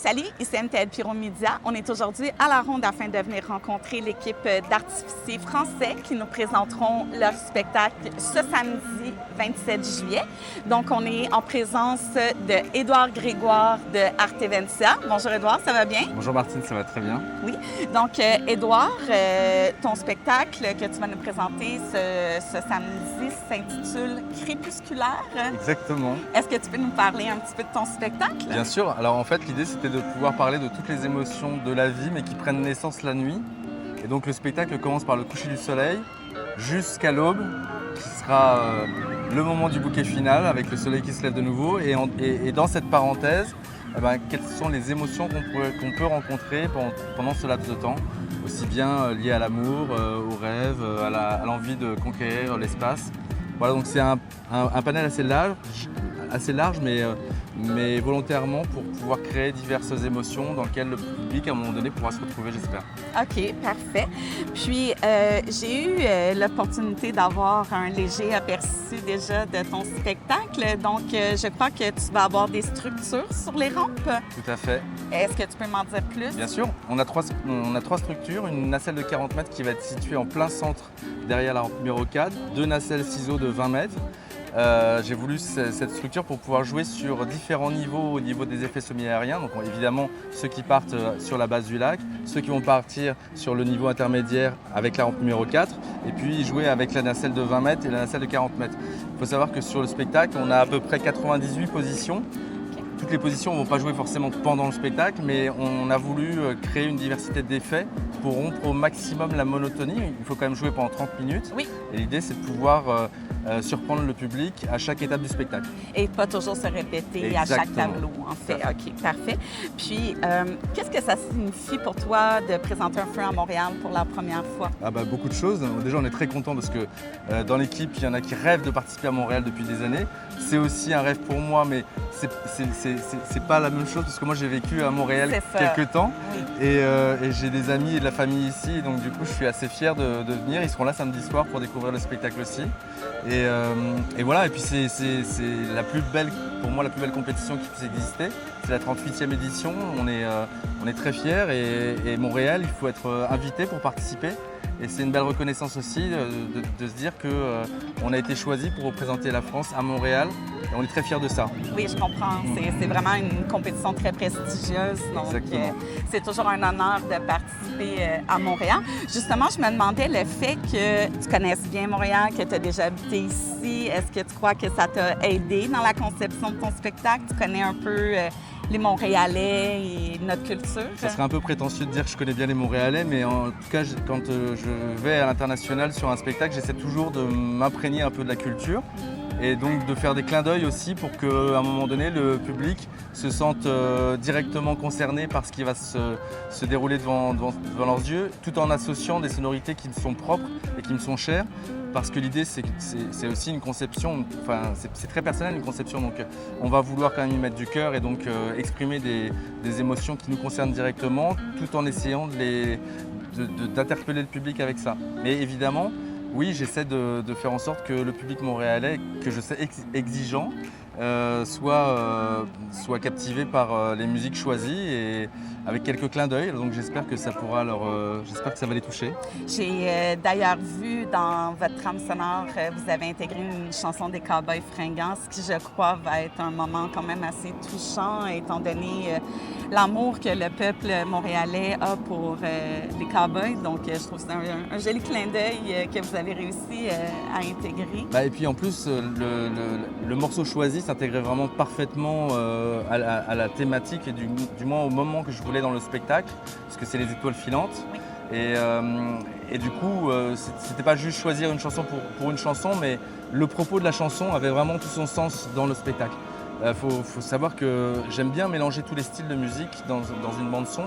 Salut, ici MTL Pyromédia. On est aujourd'hui à la ronde afin de venir rencontrer l'équipe d'artificiers français qui nous présenteront leur spectacle ce samedi 27 juillet. Donc, on est en présence de Édouard Grégoire de Artevencia. Bonjour Édouard, ça va bien? Bonjour Martine, ça va très bien. Oui. Donc, Édouard, ton spectacle que tu vas nous présenter ce samedi s'intitule Crépusculaire. Exactement. Est-ce que tu peux nous parler un petit peu de ton spectacle? Bien sûr. Alors en fait, l'idée c'était de pouvoir parler de toutes les émotions de la vie, mais qui prennent naissance la nuit. Et donc le spectacle commence par le coucher du soleil jusqu'à l'aube, qui sera le moment du bouquet final, avec le soleil qui se lève de nouveau. Et dans cette parenthèse, quelles sont les émotions qu'on peut rencontrer pendant ce laps de temps, aussi bien liées à l'amour, au rêve, à l'envie de conquérir l'espace. Voilà, donc c'est un panel assez large, mais volontairement pour pouvoir créer diverses émotions dans lesquelles le public, à un moment donné, pourra se retrouver, j'espère. OK, parfait. Puis, j'ai eu l'opportunité d'avoir un léger aperçu déjà de ton spectacle. Donc, je crois que tu vas avoir des structures sur les rampes. Tout à fait. Est-ce que tu peux m'en dire plus? Bien sûr. On a trois structures. Une nacelle de 40 mètres qui va être située en plein centre derrière la rampe numéro 4. Deux nacelles ciseaux de 20 mètres. J'ai voulu cette structure pour pouvoir jouer sur différents niveaux au niveau des effets semi-aériens. Donc évidemment ceux qui partent sur la base du lac, ceux qui vont partir sur le niveau intermédiaire avec la rampe numéro 4 et puis jouer avec la nacelle de 20 mètres et la nacelle de 40 mètres. Il faut savoir que sur le spectacle, on a à peu près 98 positions. Toutes les positions ne vont pas jouer forcément pendant le spectacle, mais on a voulu créer une diversité d'effets pour rompre au maximum la monotonie. Il faut quand même jouer pendant 30 minutes. Oui. Et l'idée, c'est de pouvoir surprendre le public à chaque étape du spectacle. Et pas toujours se répéter à chaque tableau, en fait. OK, parfait. Puis, qu'est-ce que ça signifie pour toi de présenter un feu à Montréal pour la première fois? Beaucoup de choses. Déjà, on est très contents parce que dans l'équipe, il y en a qui rêvent de participer à Montréal depuis des années. C'est aussi un rêve pour moi, mais c'est pas la même chose parce que moi, j'ai vécu à Montréal quelques temps. Oui. Et j'ai des amis et de la famille ici. Donc, du coup, je suis assez fier de venir. Ils seront là samedi soir pour découvrir le spectacle aussi. Et voilà, et puis c'est la plus belle, pour moi, la plus belle compétition qui puisse exister. C'est la 38e édition, on est très fiers et Montréal, il faut être invité pour participer. Et c'est une belle reconnaissance aussi de se dire qu'on a été choisi pour représenter la France à Montréal et on est très fiers de ça. Oui, je comprends. C'est vraiment une compétition très prestigieuse. Donc, c'est toujours un honneur de participer à Montréal. Justement, je me demandais le fait que tu connaisses bien Montréal, que tu as déjà habité ici. Est-ce que tu crois que ça t'a aidé dans la conception de ton spectacle? Tu connais un peu les Montréalais et notre culture? Ça serait un peu prétentieux de dire que je connais bien les Montréalais, mais en tout cas, quand je vais à l'international sur un spectacle, j'essaie toujours de m'imprégner un peu de la culture et donc de faire des clins d'œil aussi pour qu'à un moment donné, le public se sente directement concerné par ce qui va se dérouler devant leurs yeux, tout en associant des sonorités qui me sont propres et qui me sont chères. Parce que l'idée, c'est aussi une conception, enfin, c'est très personnel une conception, donc on va vouloir quand même y mettre du cœur et donc exprimer des émotions qui nous concernent directement, tout en essayant d'interpeller le public avec ça. Mais évidemment, oui, j'essaie de faire en sorte que le public montréalais, que je sais exigeant, soit captivé par les musiques choisies et avec quelques clins d'œil. Donc j'espère que ça va les toucher. J'ai d'ailleurs vu dans votre trame sonore, vous avez intégré une chanson des Cowboys fringants, ce qui, je crois, va être un moment quand même assez touchant, étant donné l'amour que le peuple montréalais a pour les Cowboys. Donc je trouve que c'est un joli clin d'œil que vous avez réussi à intégrer. Et puis en plus, le morceau choisi s'intégrait vraiment parfaitement à la thématique et du moins au moment que je voulais dans le spectacle, parce que c'est les étoiles filantes. Oui. Et du coup, c'était pas juste choisir une chanson pour une chanson, mais le propos de la chanson avait vraiment tout son sens dans le spectacle. Faut savoir que j'aime bien mélanger tous les styles de musique dans une bande son,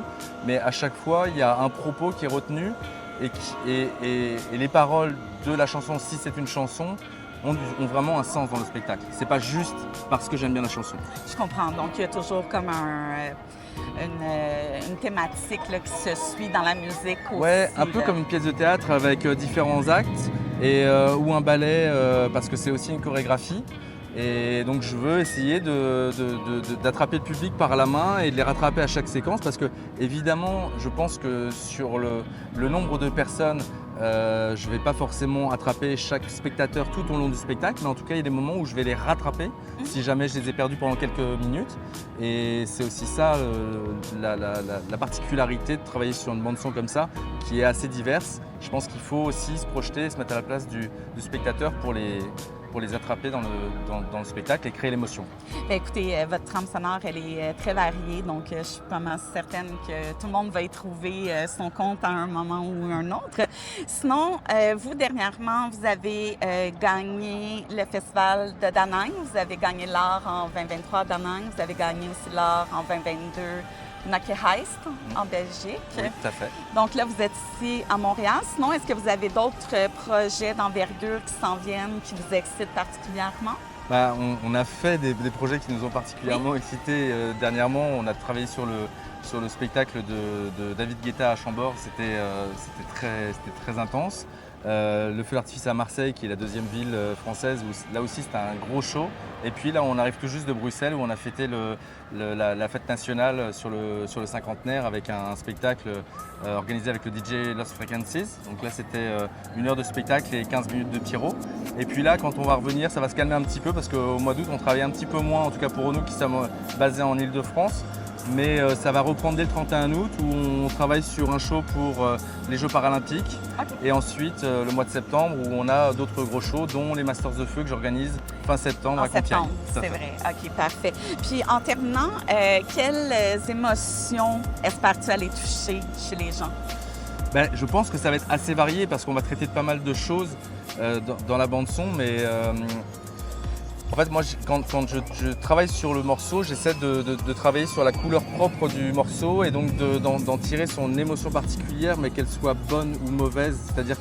mais à chaque fois, il y a un propos qui est retenu et les paroles de la chanson, si c'est une chanson, ont vraiment un sens dans le spectacle. C'est pas juste parce que j'aime bien la chanson. Je comprends. Donc, il y a toujours comme une thématique là, qui se suit dans la musique aussi. Ouais, un peu comme une pièce de théâtre avec différents actes ou un ballet parce que c'est aussi une chorégraphie. Et donc je veux essayer d'attraper le public par la main et de les rattraper à chaque séquence parce que évidemment je pense que sur le nombre de personnes, je ne vais pas forcément attraper chaque spectateur tout au long du spectacle, mais en tout cas il y a des moments où je vais les rattraper si jamais je les ai perdus pendant quelques minutes. Et c'est aussi ça la particularité de travailler sur une bande son comme ça qui est assez diverse. Je pense qu'il faut aussi se projeter, se mettre à la place du spectateur pour les attraper dans le spectacle et créer l'émotion. Écoutez, votre trame sonore, elle est très variée, donc je suis pas mal certaine que tout le monde va y trouver son compte à un moment ou un autre. Sinon, vous, dernièrement, vous avez gagné le Festival de Da Nang, vous avez gagné l'art en 2023 à Da Nang, vous avez gagné aussi l'art en 2022 Nake Heist en Belgique. Oui, tout à fait. Donc là, vous êtes ici à Montréal. Sinon, est-ce que vous avez d'autres projets d'envergure qui s'en viennent, qui vous excitent particulièrement? On a fait des projets qui nous ont particulièrement excités. Dernièrement, on a travaillé sur le spectacle de David Guetta à Chambord. C'était très intense. Le feu d'artifice à Marseille, qui est la deuxième ville française, où là aussi c'était un gros show. Et puis là, on arrive tout juste de Bruxelles, où on a fêté la fête nationale sur le cinquantenaire avec un spectacle organisé avec le DJ Lost Frequencies. Donc là, c'était 1 heure de spectacle et 15 minutes de pyro. Et puis là, quand on va revenir, ça va se calmer un petit peu parce qu'au mois d'août, on travaille un petit peu moins, en tout cas pour nous qui sommes basés en Île-de-France. Mais ça va reprendre dès le 31 août où on travaille sur un show pour les Jeux paralympiques. Okay. Et ensuite, le mois de septembre, où on a d'autres gros shows, dont les Masters de Feu que j'organise fin septembre à Compiègne. C'est vrai. OK, parfait. Puis en terminant, quelles émotions espères-tu aller toucher chez les gens? Je pense que ça va être assez varié parce qu'on va traiter de pas mal de choses dans la bande-son, mais... En fait, moi, quand je travaille sur le morceau, j'essaie de travailler sur la couleur propre du morceau et donc d'en tirer son émotion particulière, mais qu'elle soit bonne ou mauvaise, c'est-à-dire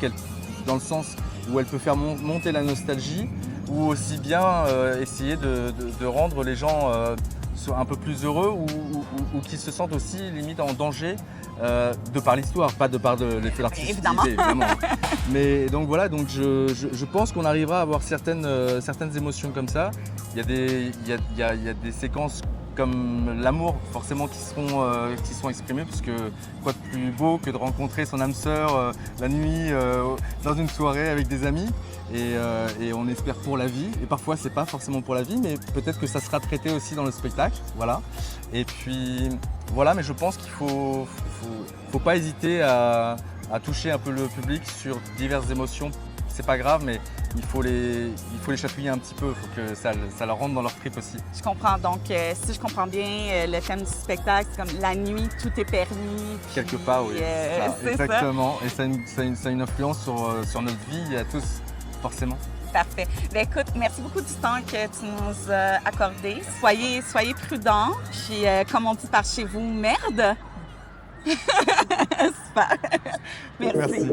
dans le sens où elle peut faire monter la nostalgie ou aussi bien essayer de rendre les gens un peu plus heureux ou qui se sentent aussi limite en danger de par l'histoire, pas de par l'effet d'artificialité, évidemment. Mais donc voilà, donc je pense qu'on arrivera à avoir certaines émotions comme ça. Il y a des séquences comme l'amour forcément qui seront exprimées, puisque quoi de plus beau que de rencontrer son âme sœur la nuit dans une soirée avec des amis. Et on espère pour la vie, et parfois c'est pas forcément pour la vie, mais peut-être que ça sera traité aussi dans le spectacle, voilà. Et puis voilà, mais je pense qu'il faut pas hésiter à toucher un peu le public sur diverses émotions. C'est pas grave, mais il faut les chatouiller un petit peu, il faut que ça leur rentre dans leur trip aussi. Je comprends. Donc, si je comprends bien, le thème du spectacle, c'est comme la nuit, tout est permis. Quelque part, oui. C'est ça. Exactement. Et ça a une influence sur notre vie à tous, forcément. Parfait. Bien, écoute, merci beaucoup du temps que tu nous as accordé. Soyez prudents. Puis, comme on dit par chez vous, merde. Super. Merci.